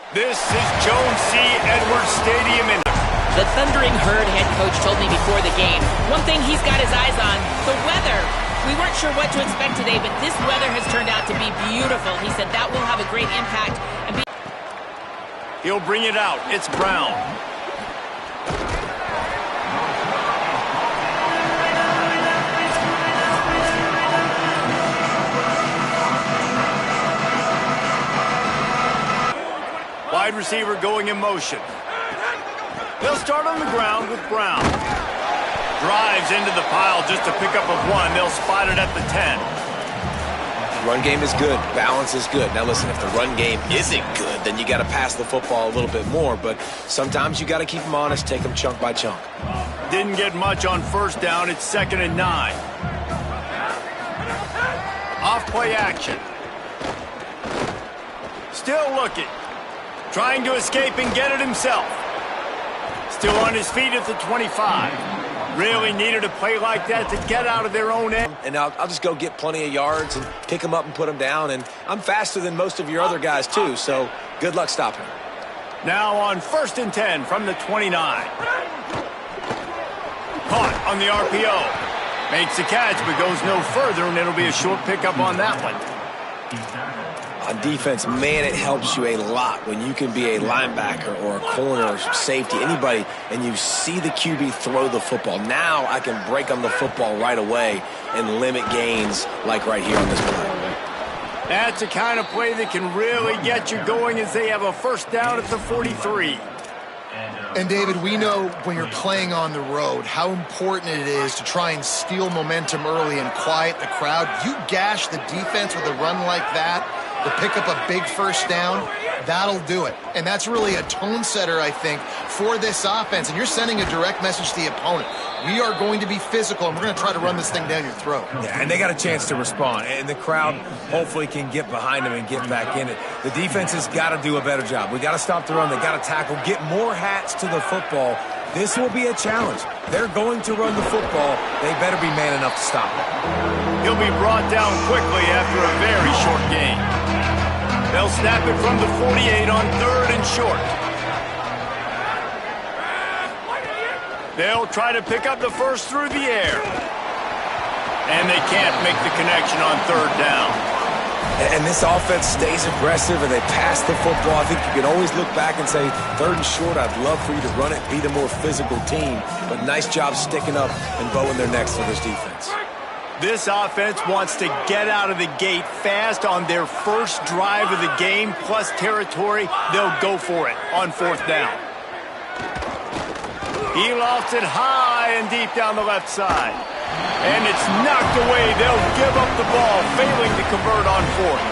This is Jones C. Edwards Stadium in the Thundering Herd head coach told me before the game, one thing he's got his eyes on, the weather. We weren't sure what to expect today, but this weather has turned out to be beautiful. He said that will have a great impact. He'll bring it out. It's Brown. Wide receiver going in motion. They'll start on the ground with Brown. Drives into the pile just to pick up a 1. They'll spot it at the 10. Run game is good. Balance is good. Now listen, if the run game isn't good, then you got to pass the football a little bit more. But sometimes you got to keep them honest, take them chunk by chunk. Didn't get much on first down. It's 2nd and 9. Off play action. Still looking. Trying to escape and get it himself. Still on his feet at the 25. Really needed a play like that to get out of their own end. And I'll just go get plenty of yards and pick them up and put them down. And I'm faster than most of your other guys, too. So good luck stopping him. Now on 1st and 10 from the 29. Caught on the RPO. Makes the catch, but goes no further, and it'll be a short pickup on that one. On defense, man, it helps you a lot when you can be a linebacker or a corner or safety, anybody, and you see the QB throw the football. Now I can break on the football right away and limit gains like right here on this play. That's the kind of play that can really get you going as they have a first down at the 43. And, David, we know when you're playing on the road how important it is to try and steal momentum early and quiet the crowd. You gash the defense with a run like that to pick up a big first down, that'll do it. And that's really a tone setter, I think, for this offense. And you're sending a direct message to the opponent. We are going to be physical, and we're going to try to run this thing down your throat. Yeah, and they got a chance to respond. And the crowd hopefully can get behind them and get back in it. The defense has got to do a better job. We got to stop the run. They got to tackle, get more hats to the football. This will be a challenge. They're going to run the football. They better be man enough to stop it. He'll be brought down quickly after a very short game. They'll snap it from the 48 on 3rd and short. They'll try to pick up the first through the air. And they can't make the connection on 3rd down. And this offense stays aggressive and they pass the football. I think you can always look back and say, 3rd and short, I'd love for you to run it, be the more physical team. But nice job sticking up and bowing their necks for this defense. This offense wants to get out of the gate fast on their first drive of the game, plus territory. They'll go for it on 4th down. He lofts it high and deep down the left side. And it's knocked away. They'll give up the ball, failing to convert on 4th.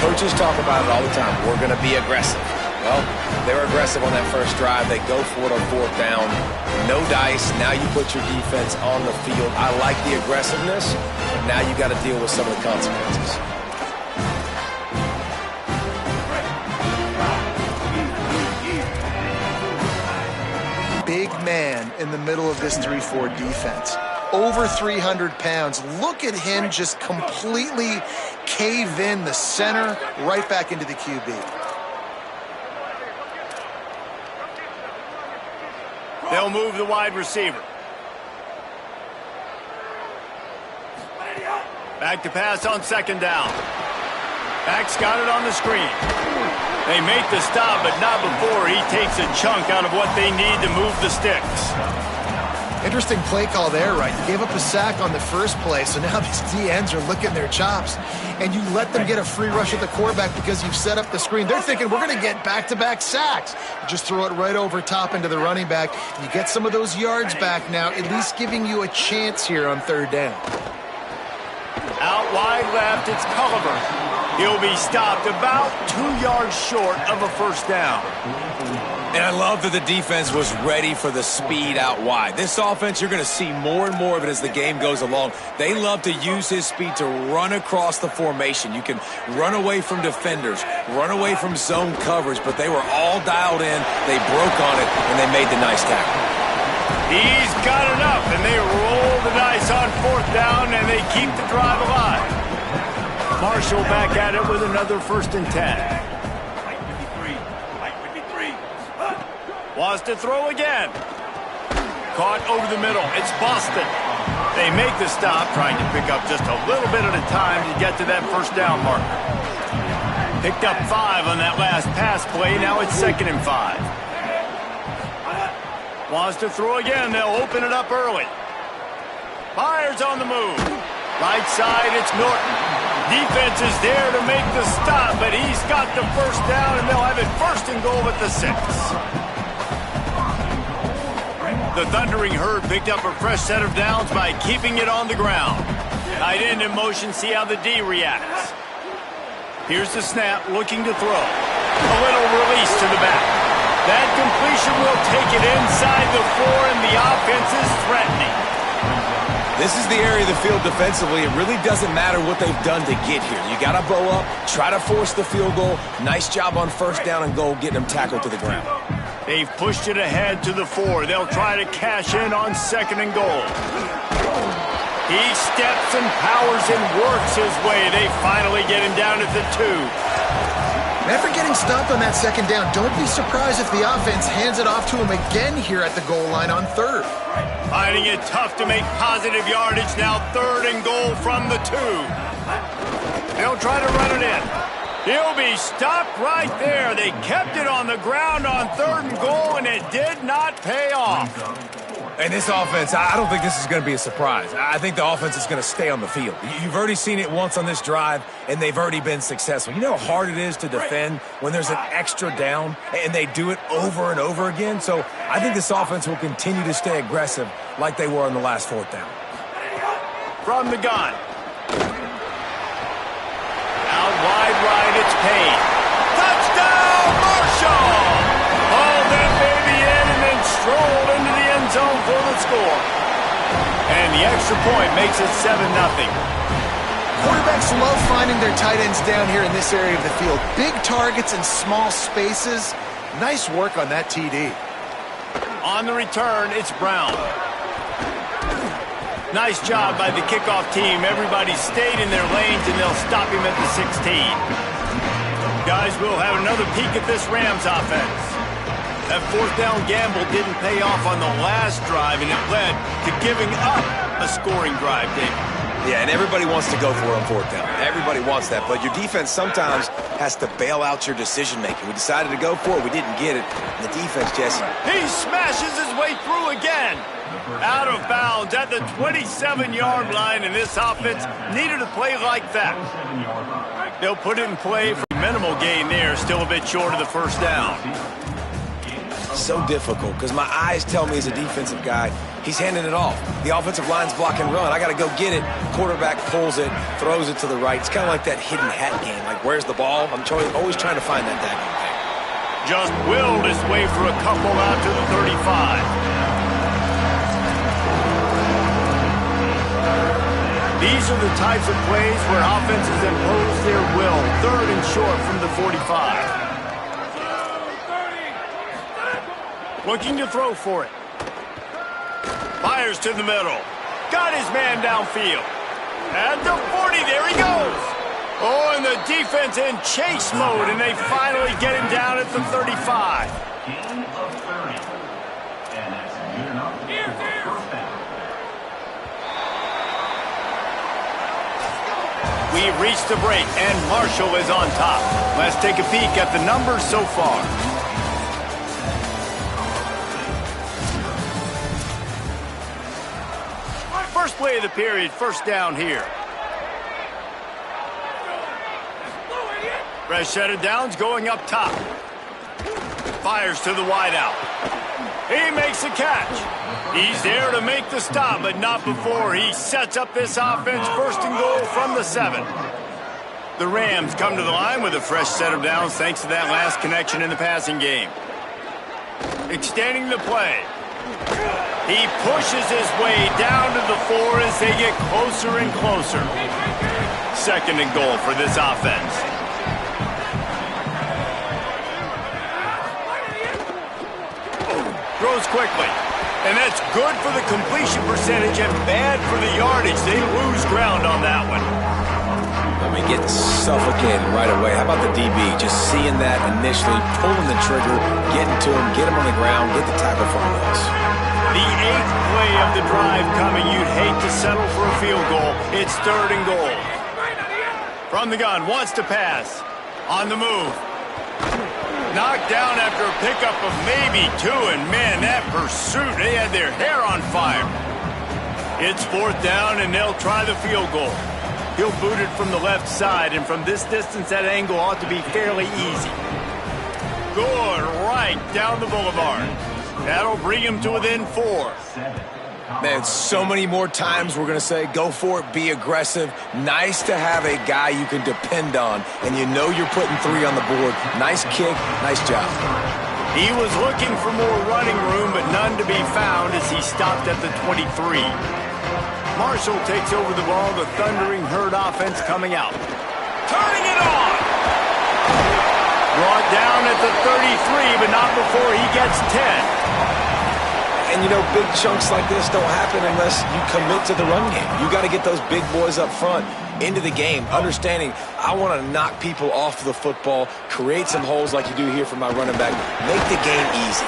Coaches talk about it all the time. We're going to be aggressive. Well, they're aggressive on that first drive. They go for it on 4th down. No dice. Now you put your defense on the field. I like the aggressiveness, but now you got to deal with some of the consequences. Big man in the middle of this 3-4 defense. Over 300 pounds. Look at him just completely cave in the center, right back into the QB. They'll move the wide receiver. Back to pass on 2nd down. Back's got it on the screen. They make the stop, but not before he takes a chunk out of what they need to move the sticks. Interesting play call there, right? You gave up a sack on the first play, so now these DNs are licking their chops. And you let them get a free rush at the quarterback because you've set up the screen. They're thinking, we're going to get back-to-back sacks. You just throw it right over top into the running back. You get some of those yards back now, at least giving you a chance here on 3rd down. Out wide left, it's Culliver. He'll be stopped about 2 yards short of a first down. And I love that the defense was ready for the speed out wide. This offense, you're going to see more and more of it as the game goes along. They love to use his speed to run across the formation. You can run away from defenders, run away from zone coverage, but they were all dialed in. They broke on it, and they made the nice tackle. He's got enough, and they roll the dice on 4th down, and they keep the drive alive. Marshall back at it with another 1st and 10. Wants to throw again. Caught over the middle. It's Boston. They make the stop, trying to pick up just a little bit at a time to get to that first down marker. Picked up 5 on that last pass play. Now it's 2nd and 5. Wants to throw again. They'll open it up early. Fires on the move. Right side, it's Norton. Defense is there to make the stop, but he's got the first down, and they'll have it 1st and goal at the 6. The Thundering Herd picked up a fresh set of downs by keeping it on the ground. Tight end in motion, see how the D reacts. Here's the snap, looking to throw. A little release to the back. That completion will take it inside the 4, and the offense is threatening. This is the area of the field defensively. It really doesn't matter what they've done to get here. You got to bow up, try to force the field goal. Nice job on 1st down and goal, getting them tackled to the ground. They've pushed it ahead to the 4. They'll try to cash in on 2nd and goal. He steps and powers and works his way. They finally get him down at the 2. After getting stopped on that 2nd down, don't be surprised if the offense hands it off to him again here at the goal line on 3rd. Finding it tough to make positive yardage now. 3rd and goal from the 2. They'll try to run it in. He'll be stopped right there. They kept it on the ground on 3rd and goal, and it did not pay off. And this offense, I don't think this is going to be a surprise. I think the offense is going to stay on the field. You've already seen it once on this drive, and they've already been successful. You know how hard it is to defend when there's an extra down, and they do it over and over again? So I think this offense will continue to stay aggressive like they were on the last 4th down. From the gun. Out wide right, it's Payne. Touchdown, Marshall! Hauled that baby in and then strolled into the end zone for the score. And the extra point makes it 7-0. Quarterbacks love finding their tight ends down here in this area of the field. Big targets and small spaces. Nice work on that TD. On the return, it's Brown. Nice job by the kickoff team. Everybody stayed in their lanes, and they'll stop him at the 16. Guys, we'll have another peek at this Rams offense. That 4th down gamble didn't pay off on the last drive, and it led to giving up a scoring drive, David. Yeah, and everybody wants to go for it on 4th down. Everybody wants that, but your defense sometimes has to bail out your decision-making. We decided to go for it. We didn't get it. And the defense, Jesse. He smashes his way through again. Out of bounds at the 27-yard line, and this offense needed a play like that. They'll put it in play for minimal gain there, still a bit short of the 1st down. So difficult because my eyes tell me as a defensive guy, he's handing it off. The offensive line's block and run. I got to go get it. Quarterback pulls it, throws it to the right. It's kind of like that hidden hat game. Like, where's the ball? I'm always trying to find that daggone thing. Just willed his way for a couple out to the 35. These are the types of plays where offenses impose their will. 3rd and short from the 45. Looking to throw for it. Fires to the middle. Got his man downfield. At the 40, there he goes. Oh, and the defense in chase mode, and they finally get him down at the 35. We've reached the break, and Marshall is on top. Let's take a peek at the numbers so far. First play of the period, 1st down here. Fresh set of downs going up top. Fires to the wideout. He makes the catch. He's there to make the stop, but not before he sets up this offense. 1st and goal from the 7. The Rams come to the line with a fresh set of downs thanks to that last connection in the passing game. Extending the play. He pushes his way down to the 4 as they get closer and closer. 2nd and goal for this offense. Throws quickly. And that's good for the completion percentage and bad for the yardage. They lose ground on that one. I mean, getting suffocated right away. How about the DB? Just seeing that initially, pulling the trigger, getting to him, get him on the ground, get the tackle for a loss. The 8th play of the drive coming. You'd hate to settle for a field goal. It's 3rd and goal. From the gun, wants to pass. On the move. Knocked down after a pickup of maybe 2, and man, that pursuit, they had their hair on fire. It's 4th down, and they'll try the field goal. He'll boot it from the left side, and from this distance, that angle ought to be fairly easy. Good, right down the boulevard. That'll bring him to within 4. Man, so many more times we're going to say, go for it, be aggressive. Nice to have a guy you can depend on, and you know you're putting 3 on the board. Nice kick, nice job. He was looking for more running room, but none to be found as he stopped at the 23. Marshall takes over the ball, the thundering herd offense coming out. Turning it on! Brought down at the 33, but not before he gets 10. And, you know, big chunks like this don't happen unless you commit to the run game. You got to get those big boys up front into the game, understanding I want to knock people off the football, create some holes like you do here for my running back, make the game easy.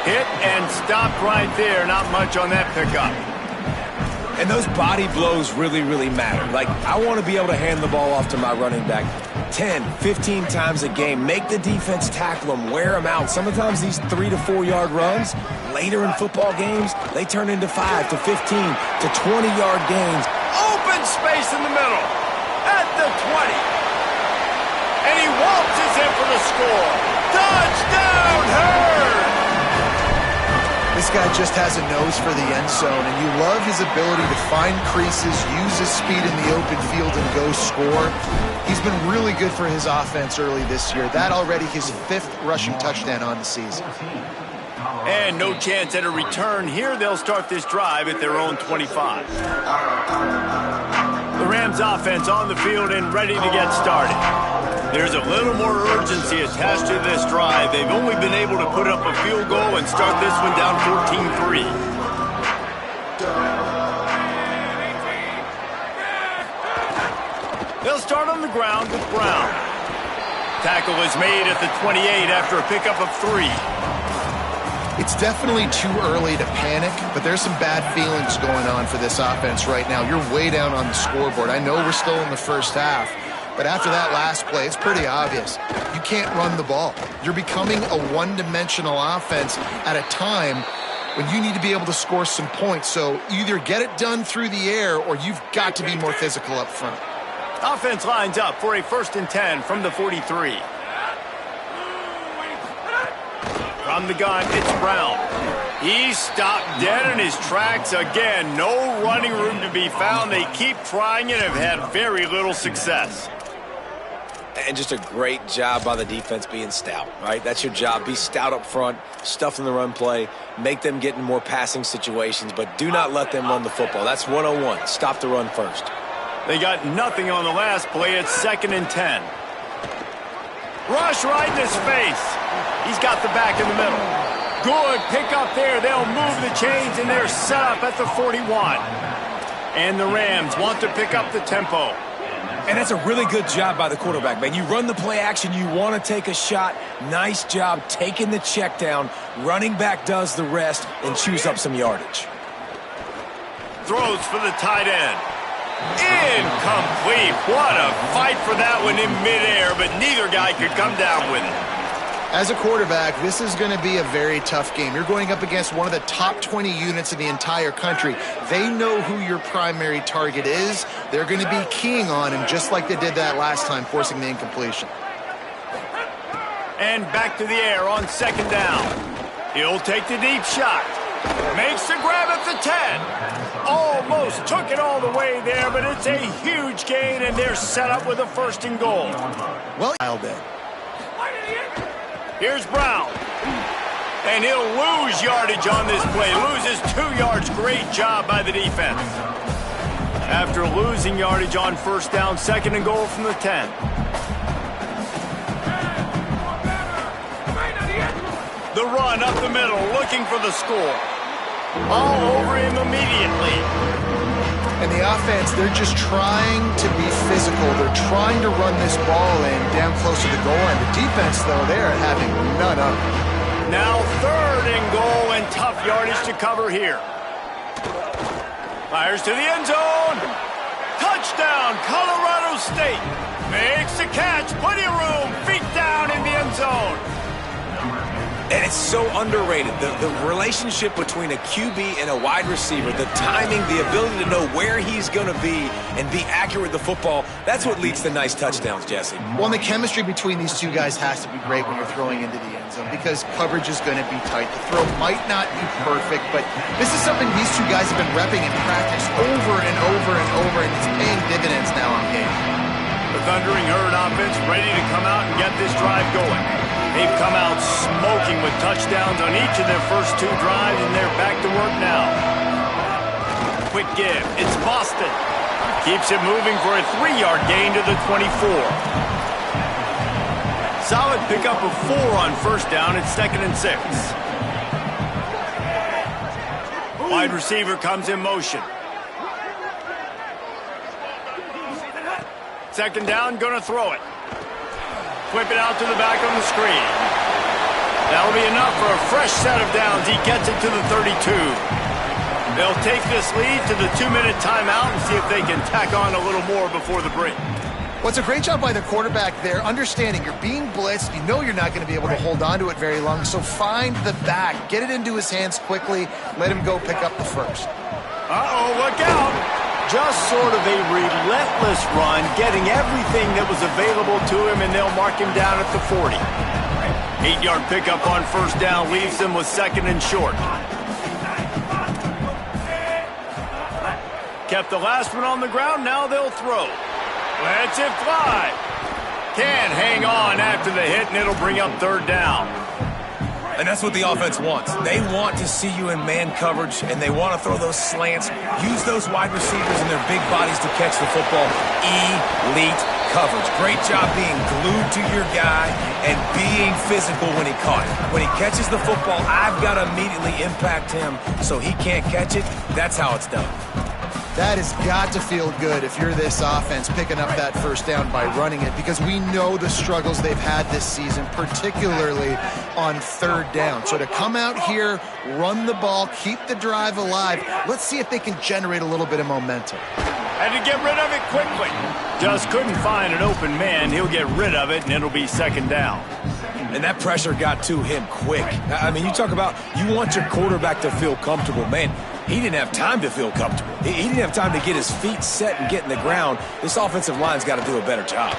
Hit and stopped right there. Not much on that pickup. And those body blows really, really matter. Like, I want to be able to hand the ball off to my running back 10, 15 times a game. Make the defense tackle them, wear them out. Sometimes these 3 to 4 yard runs, later in football games, they turn into 5 to 15 to 20 yard gains. Open space in the middle at the 20. And he waltzes in for the score. Touchdown, Herd! This guy just has a nose for the end zone, and you love his ability to find creases, use his speed in the open field, and go score. He's been really good for his offense early this year. That already his 5th rushing touchdown on the season. And no chance at a return here. They'll start this drive at their own 25. The Rams offense on the field and ready to get started. There's a little more urgency attached to this drive. They've only been able to put up a field goal and start this one down 14-3. They'll start on the ground with Brown. Tackle is made at the 28 after a pickup of 3. It's definitely too early to panic, but there's some bad feelings going on for this offense right now. You're way down on the scoreboard. I know we're still in the first half, but after that last play, it's pretty obvious. You can't run the ball. You're becoming a one-dimensional offense at a time when you need to be able to score some points. So either get it done through the air or you've got to be more physical up front. Offense lines up for a 1st and 10 from the 43. From the gun, it's Brown. He's stopped dead in his tracks again. No running room to be found. They keep trying and have had very little success. And just a great job by the defense being stout, right? That's your job. Be stout up front, stuff in the run play, make them get in more passing situations, but do not let them run the football. That's 101. Stop the run first. They got nothing on the last play. It's 2nd and 10. Rush right in his face. He's got the back in the middle. Good pick up there. They'll move the chains, and they're set up at the 41. And the Rams want to pick up the tempo. And that's a really good job by the quarterback, man. You run the play action, you want to take a shot. Nice job taking the check down. Running back does the rest and chews up some yardage. Throws for the tight end. Incomplete. What a fight for that one in midair, but neither guy could come down with it. As a quarterback, this is going to be a very tough game. You're going up against one of the top 20 units in the entire country. They know who your primary target is. They're going to be keying on him just like they did that last time, forcing the incompletion. And back to the air on 2nd down. He'll take the deep shot. Makes the grab at the 10. Almost took it all the way there, but it's a huge gain, and they're set up with a 1st and goal. Well, here's Brown. And he'll lose yardage on this play. Loses 2 yards. Great job by the defense. After losing yardage on 1st down, 2nd and goal from the 10. The run up the middle, looking for the score. All over him immediately. And the offense, they're just trying to be physical. They're trying to run this ball in down close to the goal line. The defense, though, they're having none of it. Now 3rd and goal and tough yardage to cover here. Fires to the end zone. Touchdown, Colorado State. Makes the catch. Plenty of room. Feet down in the end zone. And it's so underrated. The relationship between a QB and a wide receiver, the timing, the ability to know where he's going to be and be accurate with the football, that's what leads to nice touchdowns, Jesse. Well, and the chemistry between these two guys has to be great when you're throwing into the end zone because coverage is going to be tight. The throw might not be perfect, but this is something these two guys have been repping in practice over and over and over, and it's paying dividends now on game. The Thundering Herd offense ready to come out and get this drive going. They've come out smoking with touchdowns on each of their first 2 drives, and they're back to work now. Quick give. It's Boston. Keeps it moving for a 3-yard gain to the 24. Solid pickup of 4 on first down. It's 2nd and 6. Wide receiver comes in motion. 2nd down, gonna throw it. Whip it out to the back on the screen. That'll be enough for a fresh set of downs. He gets it to the 32. They'll take this lead to the 2-minute timeout and see if they can tack on a little more before the break. Well, it's a great job by the quarterback there, understanding you're being blitzed. You know you're not going to be able to hold on to it very long, so find the back. Get it into his hands quickly. Let him go pick up the first. Uh-oh, look out. Just sort of a relentless run, getting everything that was available to him, and they'll mark him down at the 40. 8-yard pickup on first down leaves him with 2nd and short. Kept the last one on the ground, now they'll throw. Lets it fly. Can't hang on after the hit, and it'll bring up 3rd down. And that's what the offense wants. They want to see you in man coverage, and they want to throw those slants, use those wide receivers and their big bodies to catch the football. Elite coverage. Great job being glued to your guy and being physical when he caught it. When he catches the football, I've got to immediately impact him so he can't catch it. That's how it's done. That has got to feel good if you're this offense picking up that first down by running it, because we know the struggles they've had this season, particularly on 3rd down. So to come out here, run the ball, keep the drive alive, let's see if they can generate a little bit of momentum. Had to get rid of it quickly. Just couldn't find an open man. He'll get rid of it, and it'll be 2nd down. And that pressure got to him quick. I mean, you talk about you want your quarterback to feel comfortable. Man, he didn't have time to feel comfortable. He didn't have time to get his feet set and get in the ground. This offensive line's got to do a better job.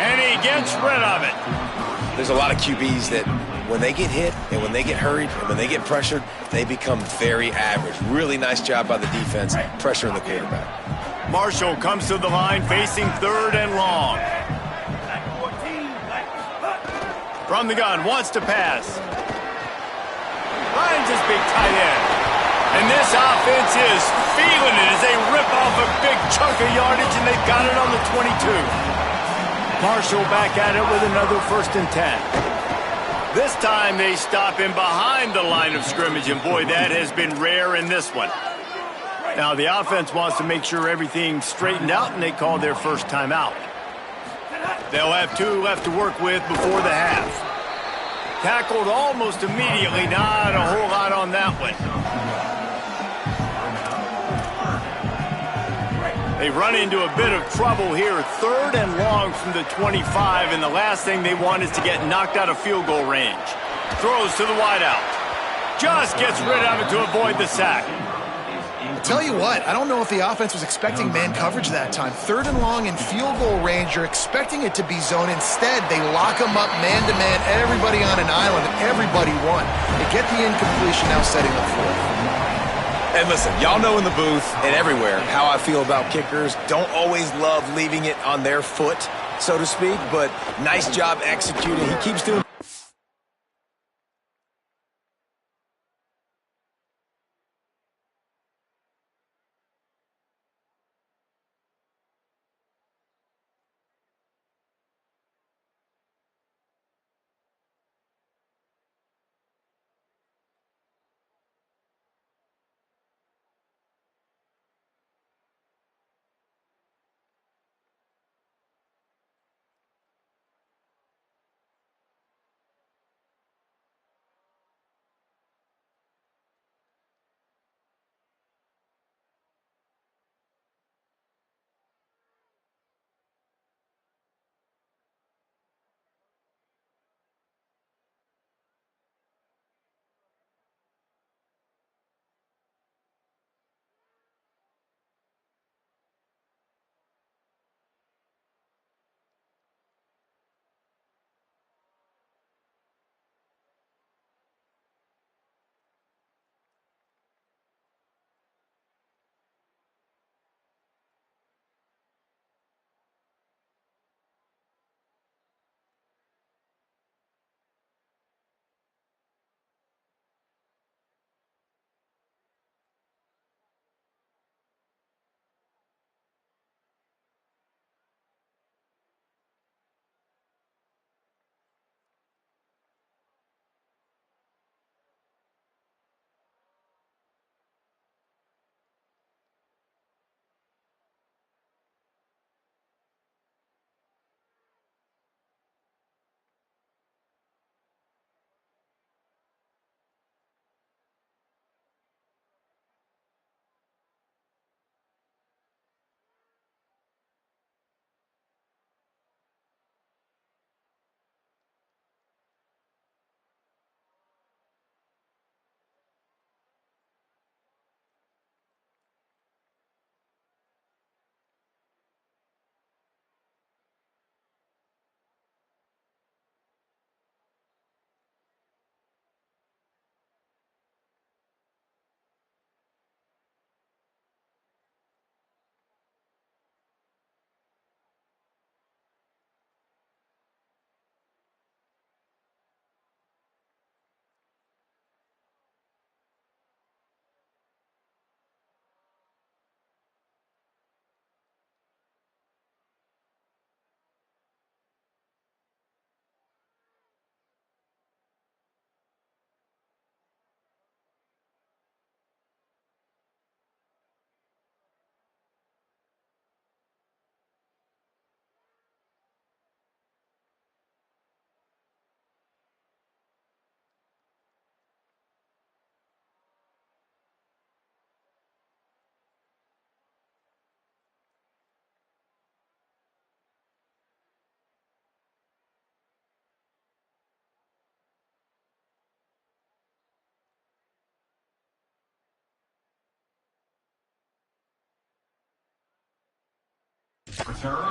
And he gets rid of it. There's a lot of QBs that when they get hit and when they get hurried and when they get pressured, they become very average. Really nice job by the defense, pressuring the quarterback. Marshall comes to the line facing 3rd and long. From the gun, wants to pass. Finds his big tight end. And this offense is feeling it as they rip off a big chunk of yardage, and they've got it on the 22. Marshall back at it with another 1st and 10. This time they stop him behind the line of scrimmage, and boy, that has been rare in this one. Now the offense wants to make sure everything's straightened out, and they call their first timeout. They'll have 2 left to work with before the half. Tackled almost immediately, not a whole lot on that one. They run into a bit of trouble here. 3rd and long from the 25, and the last thing they want is to get knocked out of field goal range. Throws to the wideout. Just gets rid of it to avoid the sack. I'll tell you what, I don't know if the offense was expecting man coverage that time. 3rd and long in field goal range, you're expecting it to be zone. Instead, they lock them up man-to-man, everybody on an island, and everybody won. They get the incompletion, now setting the 4th. And listen, y'all know in the booth and everywhere how I feel about kickers. Don't always love leaving it on their foot, so to speak, but nice job executing. He keeps doing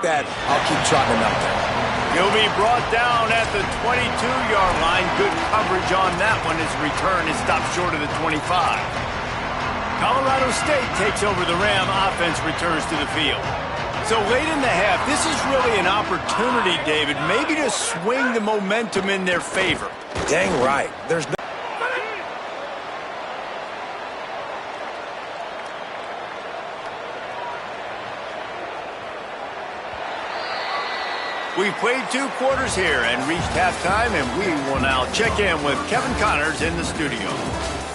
That, I'll keep trotting him out there. He'll be brought down at the 22-yard line. Good coverage on that one. His return is stopped short of the 25. Colorado State takes over the Ram. Offense returns to the field. So late in the half, this is really an opportunity, David, maybe to swing the momentum in their favor. Dang right. There's no... We've played 2 quarters here and reached halftime, and we will now check in with Kevin Connors in the studio.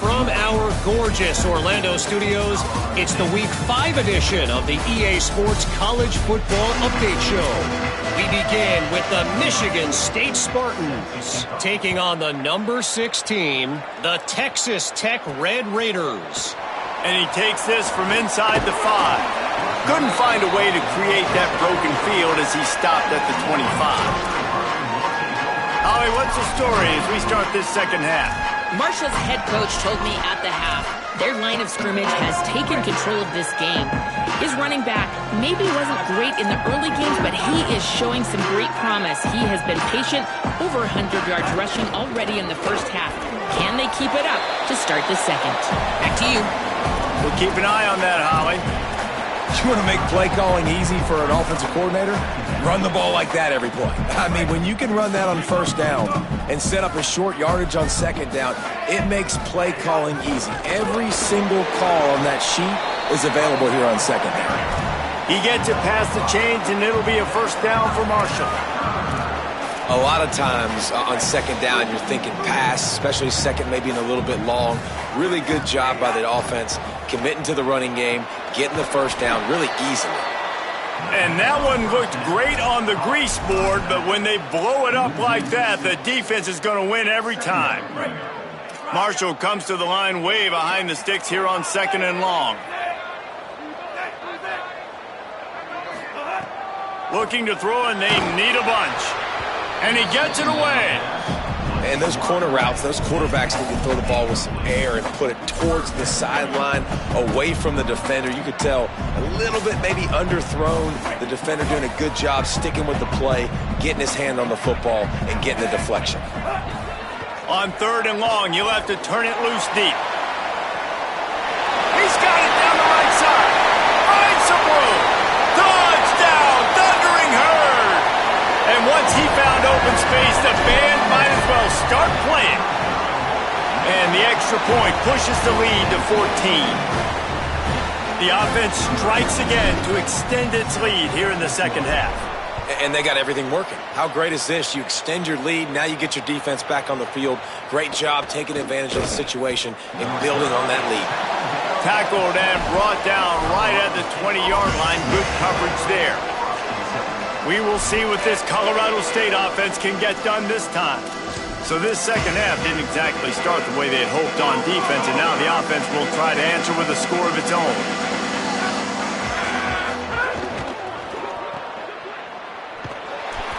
From our gorgeous Orlando studios, it's the Week 5 edition of the EA Sports College Football Update Show. We begin with the Michigan State Spartans taking on the number 6 team, the Texas Tech Red Raiders. And he takes this from inside the 5. Couldn't find a way to create that broken field as he stopped at the 25. Holly, what's the story as we start this second half? Marshall's head coach told me at the half, their line of scrimmage has taken control of this game. His running back maybe wasn't great in the early games, but he is showing some great promise. He has been patient, over 100 yards rushing already in the first half. Can they keep it up to start the second? Back to you. We'll keep an eye on that, Holly. You want to make play calling easy for an offensive coordinator? Run the ball like that every play. I mean, when you can run that on first down and set up a short yardage on second down, it makes play calling easy. Every single call on that sheet is available here on second down. He gets it past the chains, and it'll be a first down for Marshall. A lot of times on second down, you're thinking pass, especially second, maybe in a little bit long. Really good job by the offense, committing to the running game, getting the first down really easily. And that one looked great on the grease board, but when they blow it up like that, the defense is going to win every time. Marshall comes to the line way behind the sticks here on second and long. Looking to throw, and they need a bunch. And he gets it away. And those corner routes, those quarterbacks need to throw the ball with some air and put it towards the sideline, away from the defender. You could tell a little bit maybe underthrown. The defender doing a good job sticking with the play, getting his hand on the football, and getting the deflection. On third and long, you'll have to turn it loose deep. He's got it down the right side. Finds some room. Touchdown, Thundering Herd. And once he found open space, the band might as well start playing. And the extra point pushes the lead to 14. The offense strikes again to extend its lead here in the second half. And they got everything working. How great is this? You extend your lead, now you get your defense back on the field. Great job taking advantage of the situation and building on that lead. Tackled and brought down right at the 20-yard line. Good coverage there. We will see what this Colorado State offense can get done this time. So this second half didn't exactly start the way they had hoped on defense, and now the offense will try to answer with a score of its own.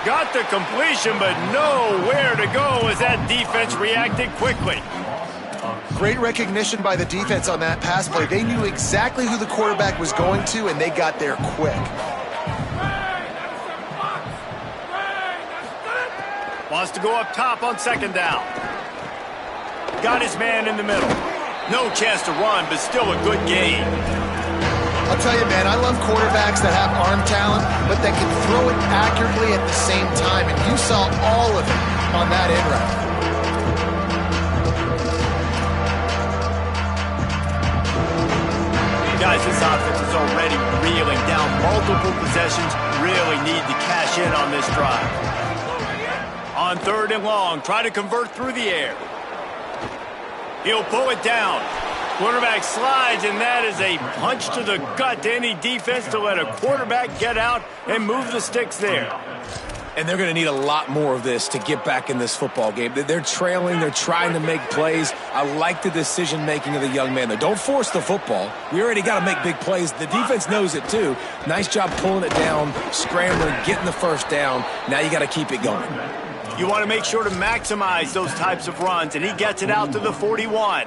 Got the completion, but nowhere to go as that defense reacted quickly. Great recognition by the defense on that pass play. They knew exactly who the quarterback was going to, and they got there quick. Wants to go up top on second down. Got his man in the middle. No chance to run, but still a good gain. I'll tell you, man, I love quarterbacks that have arm talent, but that can throw it accurately at the same time, and you saw all of it on that end route. Guys, this offense is already reeling down multiple possessions. Really need to cash in on this drive. On third and long, try to convert through the air. He'll pull it down. Quarterback slides, and that is a punch to the gut to any defense to let a quarterback get out and move the sticks there. And they're going to need a lot more of this to get back in this football game. They're trailing. They're trying to make plays. I like the decision-making of the young man, though. Don't force the football. We already got to make big plays. The defense knows it, too. Nice job pulling it down, scrambling, getting the first down. Now you got to keep it going. You want to make sure to maximize those types of runs, and he gets it out to the 41.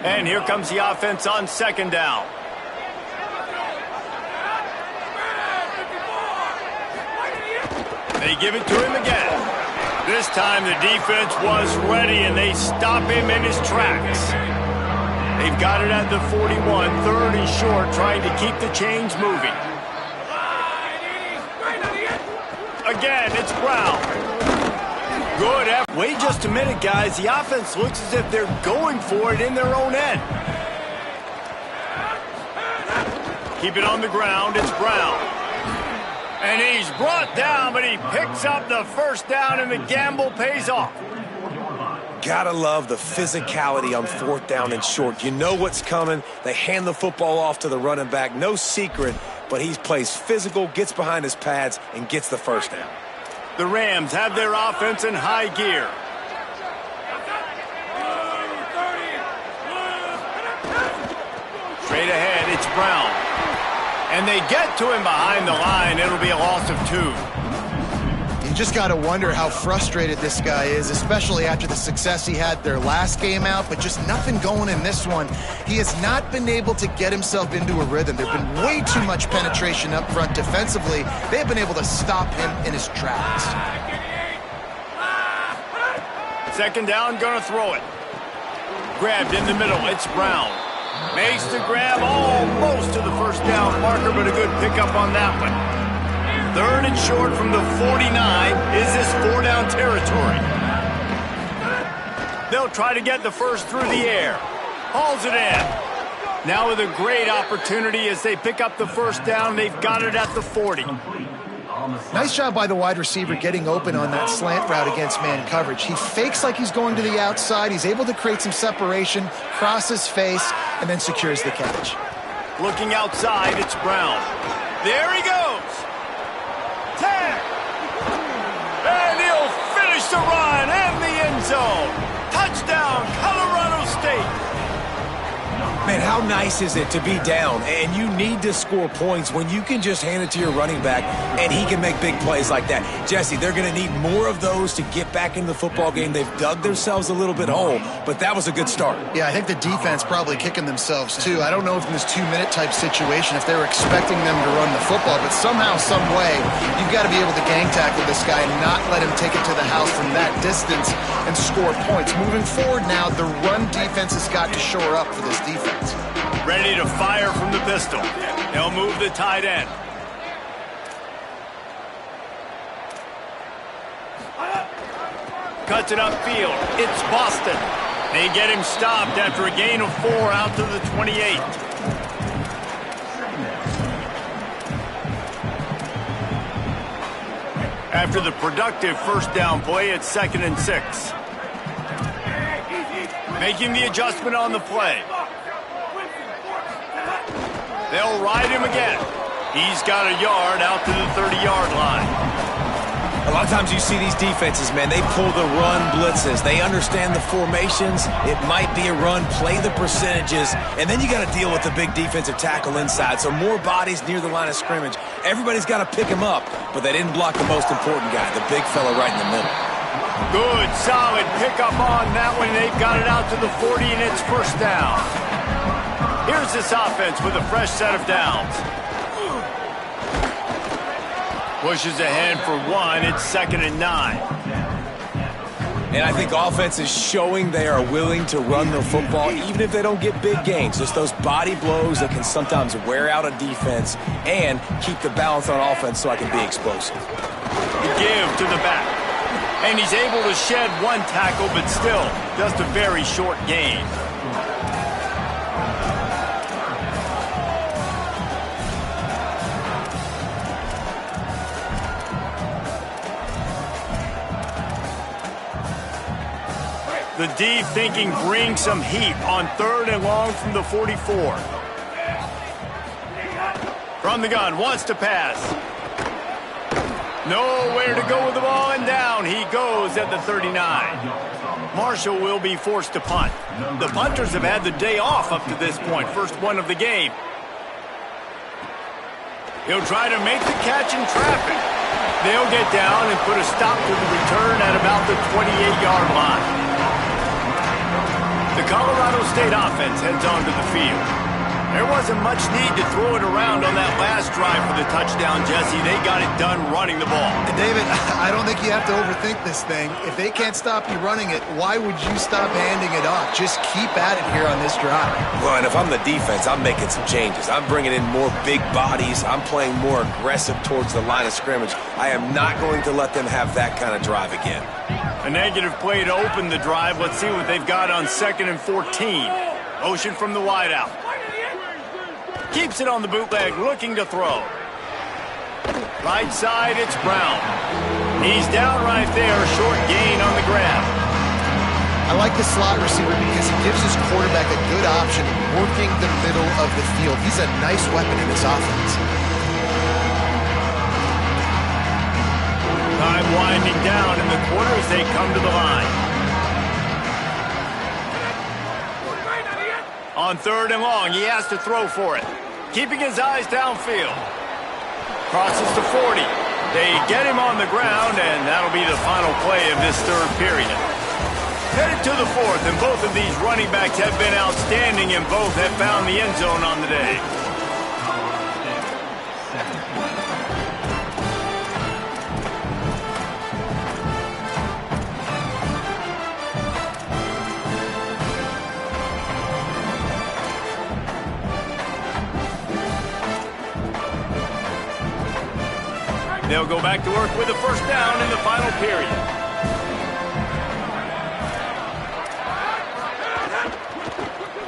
And here comes the offense on second down. they give it to him again. This time the defense was ready, and they stop him in his tracks. They've got it at the 41, third and short, trying to keep the chains moving. Again, it's Brown. Good effort. Wait just a minute, guys. The offense looks as if they're going for it in their own end. Keep it on the ground. It's Brown. And he's brought down, but he picks up the first down, and the gamble pays off. Gotta love the physicality on fourth down and short. You know what's coming. They hand the football off to the running back. No secret, but he plays physical, gets behind his pads, and gets the first down. The Rams have their offense in high gear. Straight ahead, it's Brown. And they get to him behind the line. It'll be a loss of 2. You just got to wonder how frustrated this guy is, especially after the success he had their last game out, but just nothing going in this one. He has not been able to get himself into a rhythm. There's been way too much penetration up front defensively. They've been able to stop him in his tracks. Second down, gonna throw it. Grabbed in the middle, it's Brown. Makes the grab almost to the first down marker, but a good pickup on that one. Third and short from the 49. Is this 4-down territory? They'll try to get the first through the air. Hauls it in. Now with a great opportunity as they pick up the first down. They've got it at the 40. Nice job by the wide receiver getting open on that slant route against man coverage. He fakes like he's going to the outside. He's able to create some separation, cross his face, and then secures the catch. Looking outside, it's Brown. There he goes. 10. And he'll finish the run and the end zone. Touchdown, Colorado State. Man, how nice is it to be down and you need to score points when you can just hand it to your running back and he can make big plays like that? Jesse, they're going to need more of those to get back into the football game. They've dug themselves a little bit hole, but that was a good start. Yeah, I think the defense probably kicking themselves too. I don't know if in this 2-minute type situation if they were expecting them to run the football, but somehow, some way, you've got to be able to gang tackle this guy and not let him take it to the house from that distance and score points. Moving forward now, the run defense has got to shore up for this defense. Ready to fire from the pistol. They'll move the tight end. Cuts it upfield. It's Boston. They get him stopped after a gain of 4 out to the 28. After the productive first down play, it's 2nd and 6. Making the adjustment on the play. They'll ride him again. He's got a yard out to the 30-yard line. A lot of times you see these defenses, man, they pull the run blitzes. They understand the formations. It might be a run, play the percentages, and then you got to deal with the big defensive tackle inside. So more bodies near the line of scrimmage. Everybody's got to pick him up, but they didn't block the most important guy, the big fella right in the middle. Good, solid pickup on that one. They've got it out to the 40, and it's first down. Here's this offense with a fresh set of downs. Pushes ahead for 1. It's 2nd and 9. And I think offense is showing they are willing to run the football, even if they don't get big gains. Just those body blows that can sometimes wear out a defense and keep the balance on offense so I can be explosive. Give to the back. And he's able to shed 1 tackle, but still just a very short gain. The D thinking bring some heat on 3rd and long from the 44. From the gun, wants to pass. Nowhere to go with the ball, and down he goes at the 39. Marshall will be forced to punt. The punters have had the day off up to this point, first one of the game. He'll try to make the catch in traffic. They'll get down and put a stop to the return at about the 28-yard line. The Colorado State offense heads onto the field. There wasn't much need to throw it around on that last drive for the touchdown, Jesse. They got it done running the ball. And David, I don't think you have to overthink this thing. If they can't stop you running it, why would you stop handing it off? Just keep at it here on this drive. Well, and if I'm the defense, I'm making some changes. I'm bringing in more big bodies. I'm playing more aggressive towards the line of scrimmage. I am not going to let them have that kind of drive again. A negative play to open the drive. Let's see what they've got on 2nd and 14. Motion from the wideout. Keeps it on the bootleg, looking to throw. Right side, it's Brown. He's down right there, short gain on the grab. I like the slot receiver because he gives his quarterback a good option working the middle of the field. He's a nice weapon in this offense. Time winding down in the quarter as they come to the line. On 3rd and long, he has to throw for it. Keeping his eyes downfield. Crosses to 40. They get him on the ground, and that'll be the final play of this 3rd period. Headed to the 4th, and both of these running backs have been outstanding, and both have found the end zone on the day. They'll go back to work with a 1st down in the final period.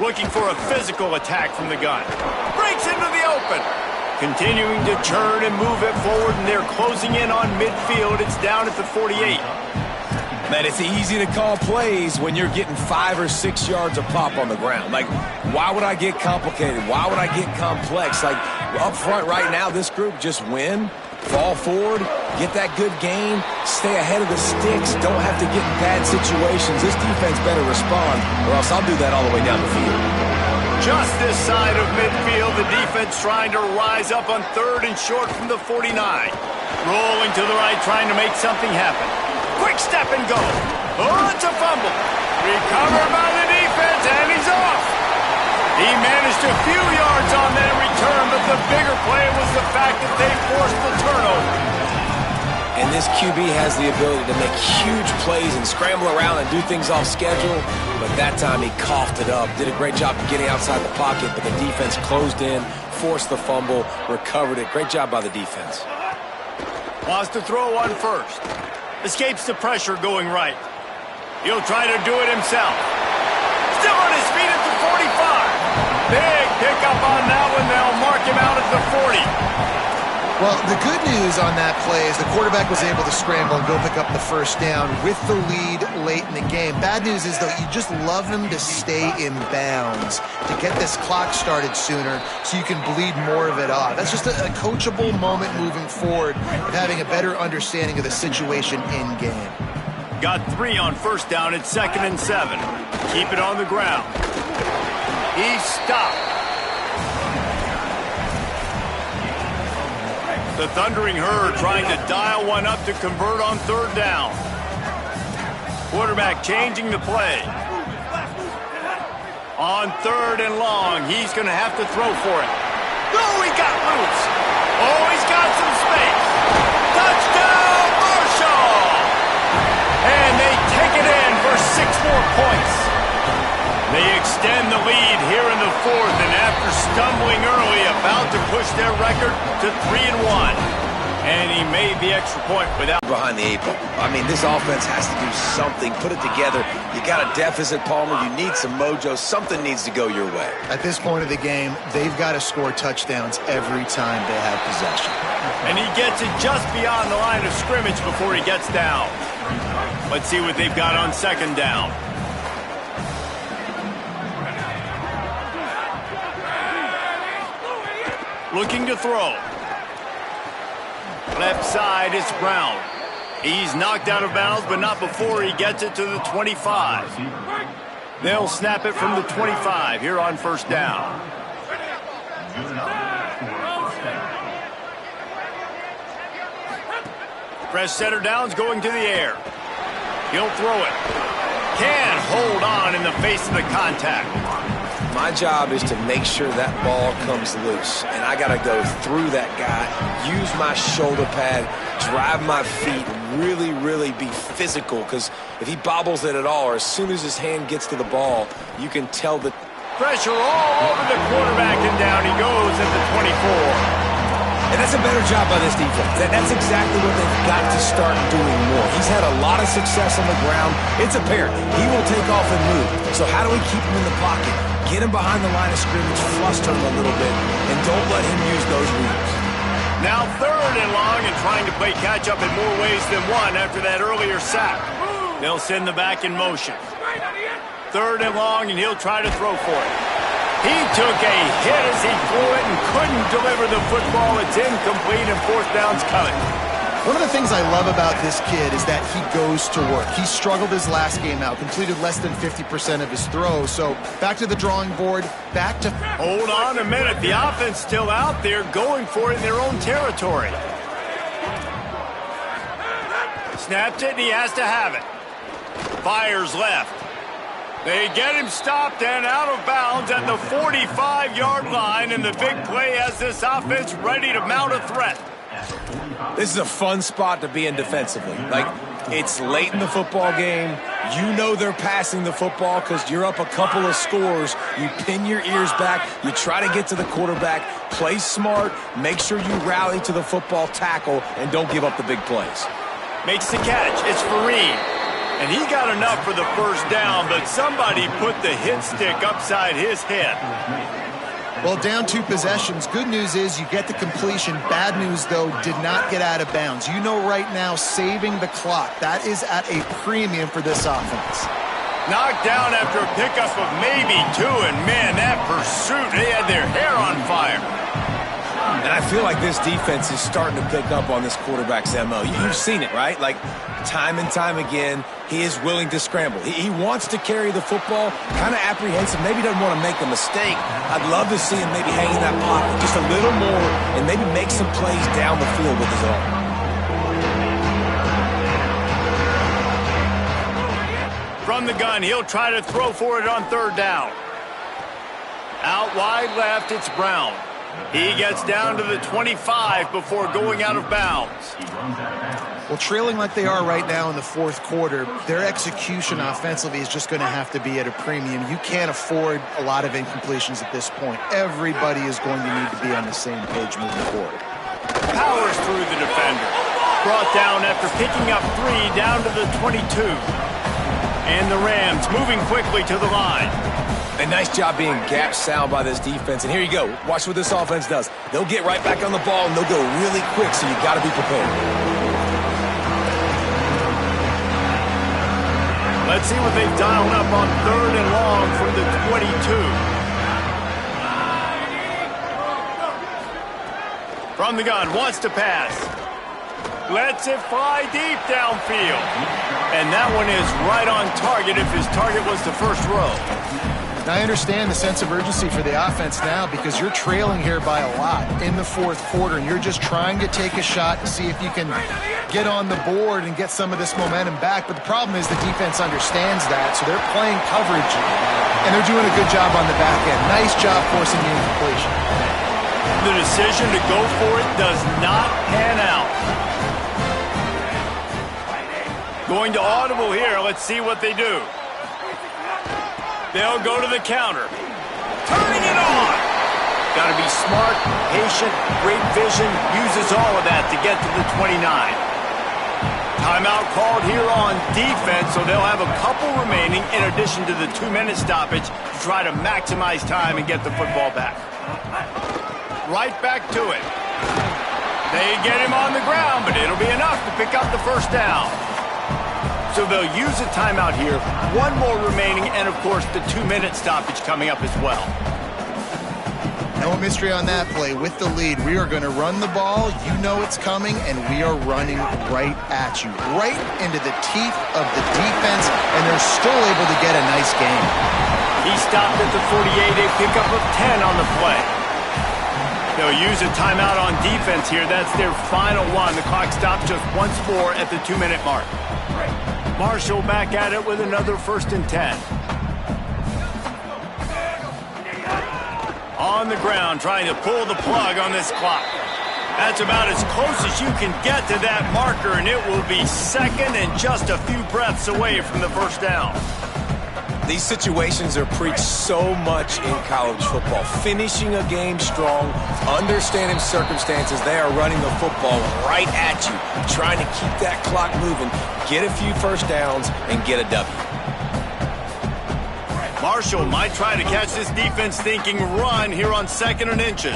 Looking for a physical attack from the gun. Breaks into the open. Continuing to churn and move it forward, and they're closing in on midfield. It's down at the 48. Man, it's easy to call plays when you're getting 5 or 6 yards of pop on the ground. Like, why would I get complicated? Why would I get complex? Like, up front right now, this group just win. Fall forward, get that good gain, stay ahead of the sticks, don't have to get in bad situations. This defense better respond, or else I'll do that all the way down the field. Just this side of midfield, the defense trying to rise up on 3rd and short from the 49. Rolling to the right, trying to make something happen. Quick step and go. Oh, it's a fumble. Recovered by the defense, and he's off. He managed a few yards on that return, but the bigger play was the fact that they forced the turnover. And this QB has the ability to make huge plays and scramble around and do things off schedule, but that time he coughed it up, did a great job of getting outside the pocket, but the defense closed in, forced the fumble, recovered it. Great job by the defense. Wants to throw on 1st. Escapes the pressure going right. He'll try to do it himself. Still on his feet at the 45. Big pickup on that one. They'll mark him out at the 40. Well, the good news on that play is the quarterback was able to scramble and go pick up the 1st down with the lead late in the game. Bad news is, though, you just love him to stay in bounds, to get this clock started sooner so you can bleed more of it off. That's just a coachable moment moving forward of having a better understanding of the situation in game. Got 3 on 1st down at 2nd and 7. Keep it on the ground. He stopped. The Thundering Herd trying to dial one up to convert on 3rd down. Quarterback changing the play. On 3rd and long, he's going to have to throw for it. Oh, he got loose. Oh, he's got some space. Touchdown, Marshall! And they take it in for 6 more points. They extend the lead here in the 4th, and after stumbling early, about to push their record to 3-1. And he made the extra point without... Behind the 8 ball. I mean, this offense has to do something, put it together. You got a deficit, Palmer. You need some mojo. Something needs to go your way. At this point of the game, they've got to score touchdowns every time they have possession. And he gets it just beyond the line of scrimmage before he gets down. Let's see what they've got on 2nd down. Looking to throw. Left side, it's Brown. He's knocked out of bounds, but not before he gets it to the 25. They'll snap it from the 25 here on 1st down. Fresh center downs going to the air. He'll throw it. Can't hold on in the face of the contact. My job is to make sure that ball comes loose, and I got to go through that guy, use my shoulder pad, drive my feet, really, really be physical, because if he bobbles it at all, or as soon as his hand gets to the ball, you can tell the pressure all over the quarterback, and down he goes at the 24. And that's a better job by this defense. That's exactly what they've got to start doing more. He's had a lot of success on the ground. It's apparent. He will take off and move. So how do we keep him in the pocket? Get him behind the line of scrimmage, fluster him a little bit, and don't let him use those reads. Now 3rd and long, and trying to play catch-up in more ways than one after that earlier sack. They'll send the back in motion. 3rd and long, and he'll try to throw for it. He took a hit as he threw it and couldn't deliver the football. It's incomplete, and 4th down's coming. One of the things I love about this kid is that he goes to work. He struggled his last game out, completed less than 50% of his throws. So back to the drawing board, back to... Hold on a minute. The offense still out there going for it in their own territory. Snapped it, and he has to have it. Fires left. They get him stopped and out of bounds at the 45-yard line, and the big play has this offense ready to mount a threat. This is a fun spot to be in defensively. Like, it's late in the football game. You know they're passing the football because you're up a couple of scores. You pin your ears back. You try to get to the quarterback. Play smart. Make sure you rally to the football tackle and don't give up the big plays. Makes the catch. It's Fareed. And he got enough for the 1st down, but somebody put the hit stick upside his head. Well, down 2 possessions. Good news is you get the completion. Bad news, though, did not get out of bounds. You know right now, saving the clock, that is at a premium for this offense. Knocked down after a pickup of maybe 2, and man, that pursuit, they had their hair on fire. And I feel like this defense is starting to pick up on this quarterback's MO. You've seen it, right? Like, time and time again, he is willing to scramble. He wants to carry the football, kind of apprehensive, maybe doesn't want to make a mistake. I'd love to see him maybe hang in that pocket just a little more and maybe make some plays down the field with his arm. From the gun, he'll try to throw for it on 3rd down. Out wide left, it's Brown. He gets down to the 25 before going out of bounds. Well, trailing like they are right now in the 4th quarter, their execution offensively is just going to have to be at a premium. You can't afford a lot of incompletions at this point. Everybody is going to need to be on the same page moving forward. Powers through the defender. Brought down after picking up 3 down to the 22. And the Rams moving quickly to the line. A nice job being gap sound by this defense. And here you go. Watch what this offense does. They'll get right back on the ball, and they'll go really quick, so you got to be prepared. Let's see what they've dialed up on 3rd and long from the 22. From the gun, wants to pass. Lets it fly deep downfield. And that one is right on target if his target was the 1st row. Now, I understand the sense of urgency for the offense now because you're trailing here by a lot in the 4th quarter, and you're just trying to take a shot to see if you can get on the board and get some of this momentum back. But the problem is the defense understands that, so they're playing coverage, and they're doing a good job on the back end. Nice job forcing the incompletion. The decision to go for it does not pan out. Going to audible here. Let's see what they do. They'll go to the counter. Turning it on. Got to be smart, patient, great vision. Uses all of that to get to the 29. Timeout called here on defense, so they'll have a couple remaining in addition to the 2-minute stoppage to try to maximize time and get the football back. Right back to it. They get him on the ground, but it'll be enough to pick up the 1st down. So they'll use a timeout here. 1 more remaining, and, of course, the 2-minute stoppage coming up as well. No mystery on that play. With the lead, we are going to run the ball. You know it's coming, and we are running right at you, right into the teeth of the defense, and they're still able to get a nice gain. He stopped at the 48, a pickup of 10 on the play. They'll use a timeout on defense here. That's their final one. The clock stopped just once more at the 2-minute mark. Marshall back at it with another 1st and 10. on the ground trying to pull the plug on this clock. That's about as close as you can get to that marker, and it will be second and just a few breaths away from the first down. These situations are preached so much in college football. Finishing a game strong, understanding circumstances. They are running the football right at you, trying to keep that clock moving, get a few first downs, and get a W. Marshall might try to catch this defense thinking run here on 2nd and inches.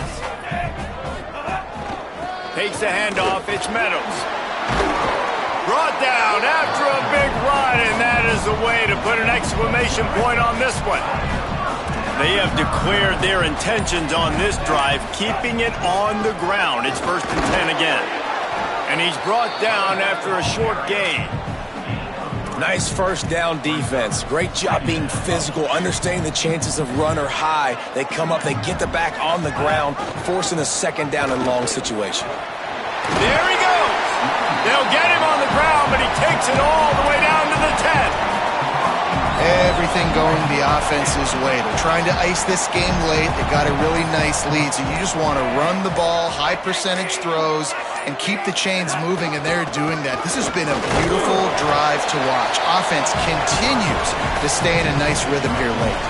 Takes the handoff. It's Meadows. Brought down after a big run, and that is the way to put an exclamation point on this one. They have declared their intentions on this drive, keeping it on the ground. It's 1st and 10 again. And he's brought down after a short gain. Nice first down defense. Great job being physical, understanding the chances of run are high. They come up, they get the back on the ground, forcing a 2nd down and long situation. There he goes. They'll get him on the ground, but he takes it all the way down to the 10. Everything going the offense's way. They're trying to ice this game late. They got a really nice lead, so you just want to run the ball, high percentage throws, and keep the chains moving, and they're doing that. This has been a beautiful drive to watch. Offense continues to stay in a nice rhythm here late.